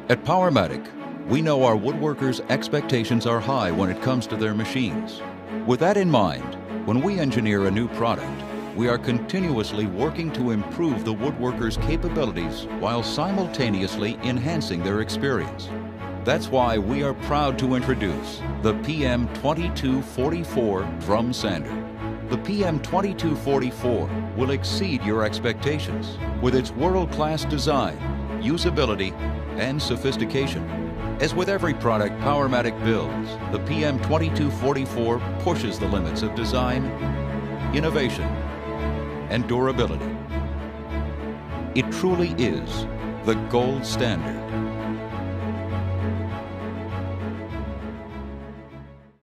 At POWERMATIC, we know our woodworkers' expectations are high when it comes to their machines. With that in mind, when we engineer a new product, we are continuously working to improve the woodworkers' capabilities while simultaneously enhancing their experience. That's why we are proud to introduce the PM2244 drum sander. The PM2244 will exceed your expectations with its world-class design, usability, and sophistication. As with every product POWERMATIC builds, the PM2244 pushes the limits of design, innovation, and durability. It truly is the gold standard